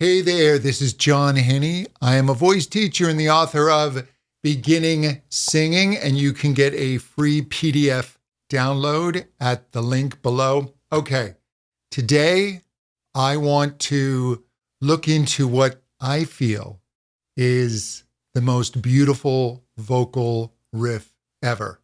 Hey there, this is John Henny. I am a voice teacher and the author of Beginning Singing, and you can get a free PDF download at the link below. Okay, today I want to look into what I feel is the most beautiful vocal riff ever.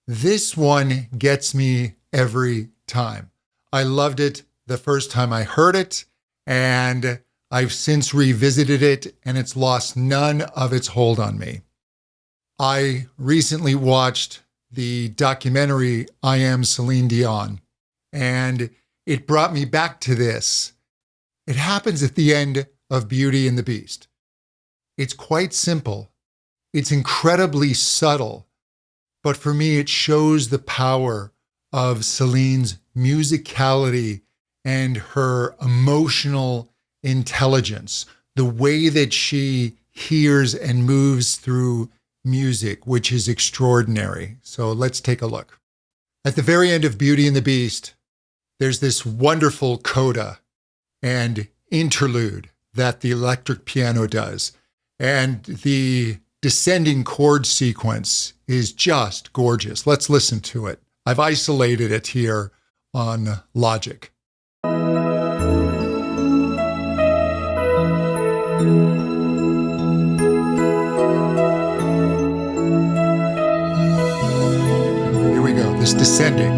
This one gets me every time. I loved it the first time I heard it, and I've since revisited it, and it's lost none of its hold on me. I recently watched the documentary I Am Celine Dion, and it brought me back to this. It happens at the end of Beauty and the Beast. It's quite simple. It's incredibly subtle, but for me, it shows the power of Celine's musicality and her emotional intelligence, the way that she hears and moves through music, which is extraordinary. So let's take a look. At the very end of Beauty and the Beast, there's this wonderful coda and interlude that the electric piano does. And the descending chord sequence is just gorgeous. Let's listen to it. I've isolated it here on Logic. Here we go, this descending.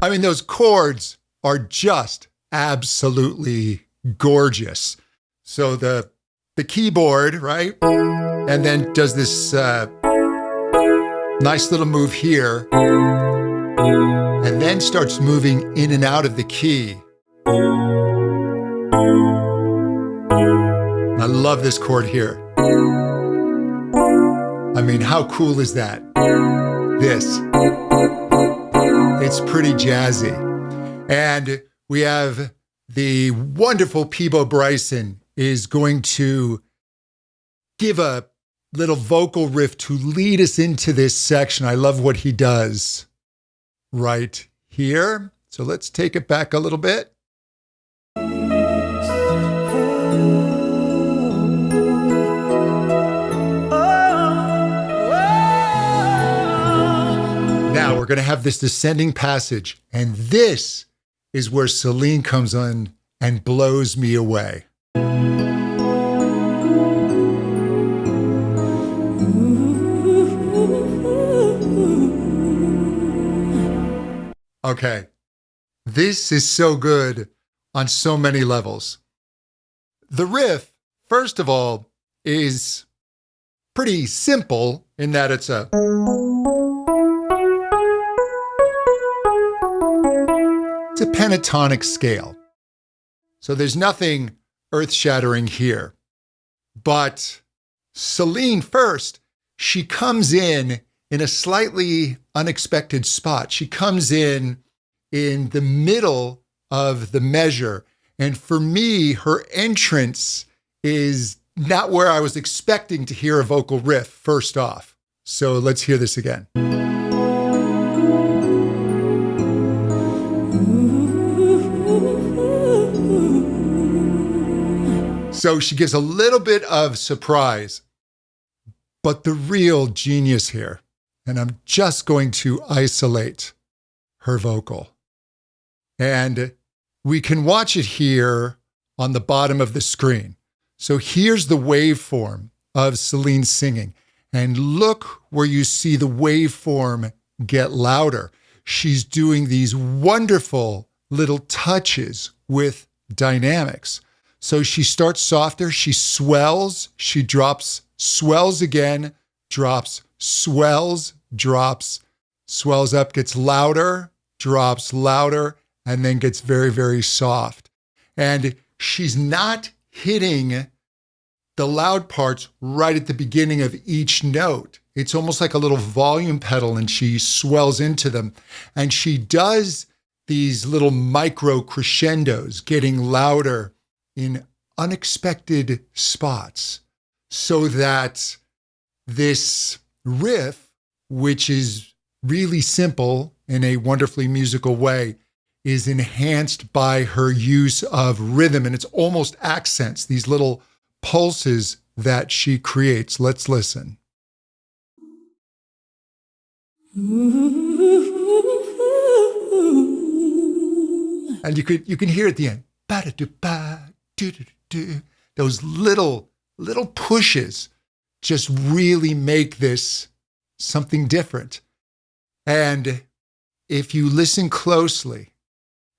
I mean, those chords are just absolutely gorgeous. So the keyboard, right? And then does this nice little move here, and then starts moving in and out of the key. I love this chord here. I mean, how cool is that? This. It's pretty jazzy. And we have the wonderful Peebo Bryson is going to give a little vocal riff to lead us into this section. I love what he does right here. So let's take it back a little bit. Now we're going to have this descending passage, and this is where Celine comes on and blows me away. Okay, this is so good on so many levels. The riff, first of all, is pretty simple in that it's a pentatonic scale. So there's nothing earth-shattering here. But Celine first, she comes in a slightly unexpected spot. She comes in the middle of the measure. And for me, her entrance is not where I was expecting to hear a vocal riff first off. So let's hear this again. So she gives a little bit of surprise, but the real genius here, and I'm just going to isolate her vocal. And we can watch it here on the bottom of the screen. So here's the waveform of Celine singing. And look where you see the waveform get louder. She's doing these wonderful little touches with dynamics. So she starts softer, she swells, she drops, swells again, drops, swells, drops, swells up, gets louder, drops louder, and then gets very, very soft. And she's not hitting the loud parts right at the beginning of each note. It's almost like a little volume pedal, and she swells into them. And she does these little micro crescendos, getting louder in unexpected spots, so that this riff, which is really simple in a wonderfully musical way, is enhanced by her use of rhythm. And it's almost accents, these little pulses that she creates. Let's listen. And you can hear at the end, ba-da-do-ba, do-do-do-do. Those little pushes just really make this something different. And if you listen closely,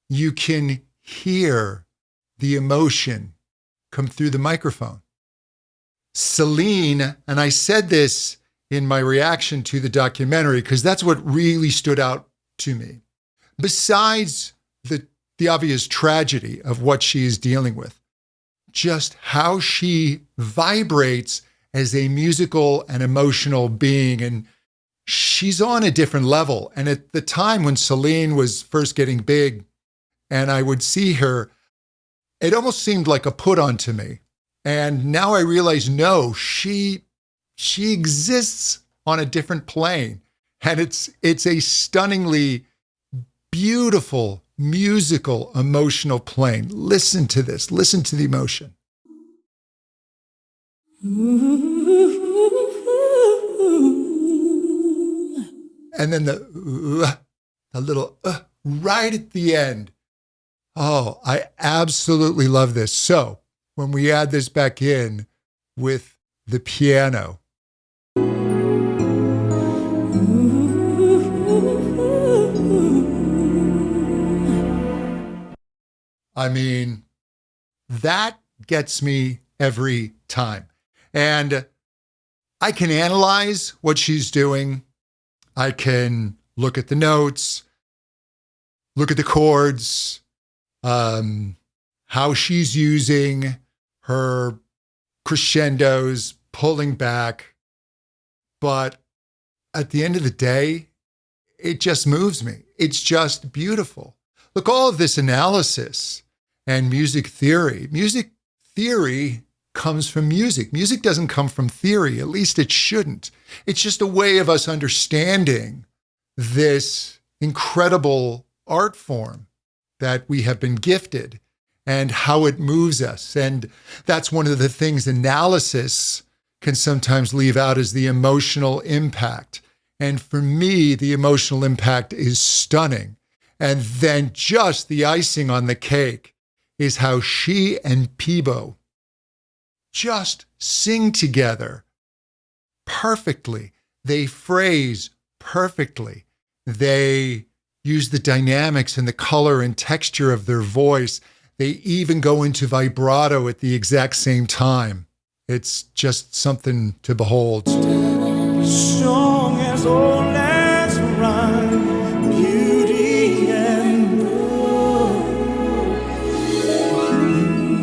you can hear the emotion come through the microphone. Celine, and I said this in my reaction to the documentary because that's what really stood out to me. Besides the obvious tragedy of what she is dealing with, just how she vibrates as a musical and emotional being. And she's on a different level. And at the time when Celine was first getting big and I would see her, it almost seemed like a put on to me. And now I realize, no, she exists on a different plane. And it's a stunningly beautiful, musical, emotional plane. Listen to this. Listen to the emotion. And then the little right at the end. Oh, I absolutely love this. So when we add this back in with the piano, I mean, that gets me every time. And I can analyze what she's doing. I can look at the notes, look at the chords, how she's using her crescendos, pulling back. But at the end of the day, it just moves me. It's just beautiful. Look, all of this analysis and music theory comes from music. Music doesn't come from theory, at least it shouldn't. It's just a way of us understanding this incredible art form that we have been gifted and how it moves us. And that's one of the things analysis can sometimes leave out is the emotional impact. And for me, the emotional impact is stunning. And then just the icing on the cake is how she and Peebo just sing together perfectly. They phrase perfectly. They use the dynamics and the color and texture of their voice. They even go into vibrato at the exact same time. It's just something to behold. Song as old as rhyme, beauty and love.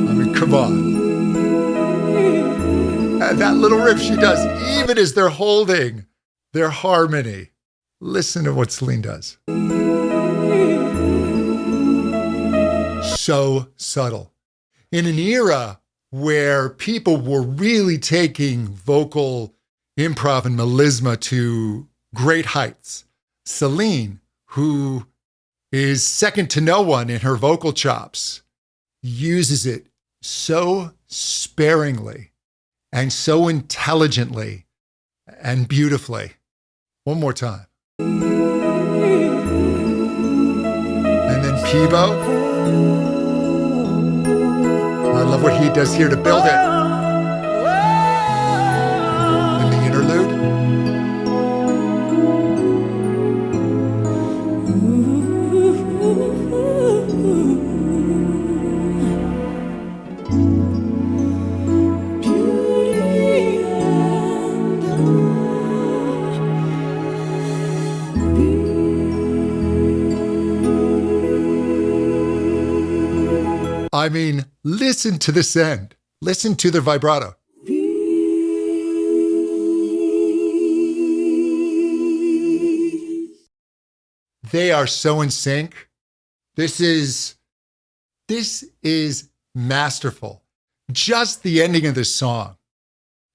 I mean, come on. And that little riff she does, even as they're holding their harmony. Listen to what Celine does. So subtle. In an era where people were really taking vocal improv and melisma to great heights, Celine, who is second to no one in her vocal chops, uses it so sparingly and so intelligently and beautifully. One more time. And then Peebo. I love what he does here to build it. And the interlude. I mean, listen to this end. Listen to the vibrato. They are so in sync. This is masterful. Just the ending of this song.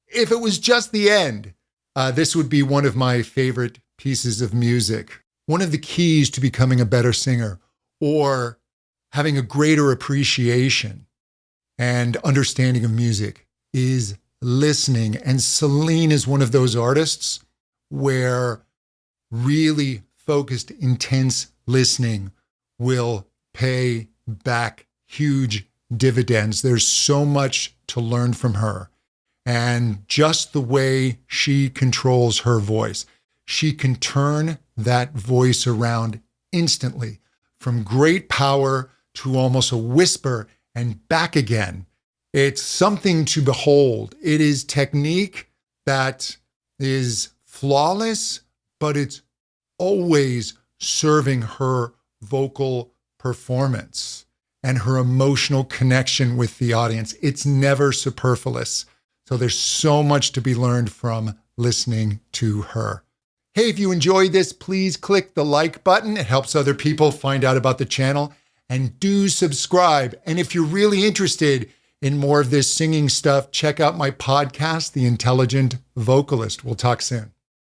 If it was just the end, this would be one of my favorite pieces of music. One of the keys to becoming a better singer or having a greater appreciation and understanding of music is listening. And Celine is one of those artists where really focused, intense listening will pay back huge dividends. There's so much to learn from her. And just the way she controls her voice, she can turn that voice around instantly from great power to almost a whisper and back again. It's something to behold. It is technique that is flawless, but it's always serving her vocal performance and her emotional connection with the audience. It's never superfluous. So there's so much to be learned from listening to her. Hey, if you enjoyed this, please click the like button. It helps other people find out about the channel. And do subscribe. And if you're really interested in more of this singing stuff, check out my podcast, The Intelligent Vocalist. We'll talk soon.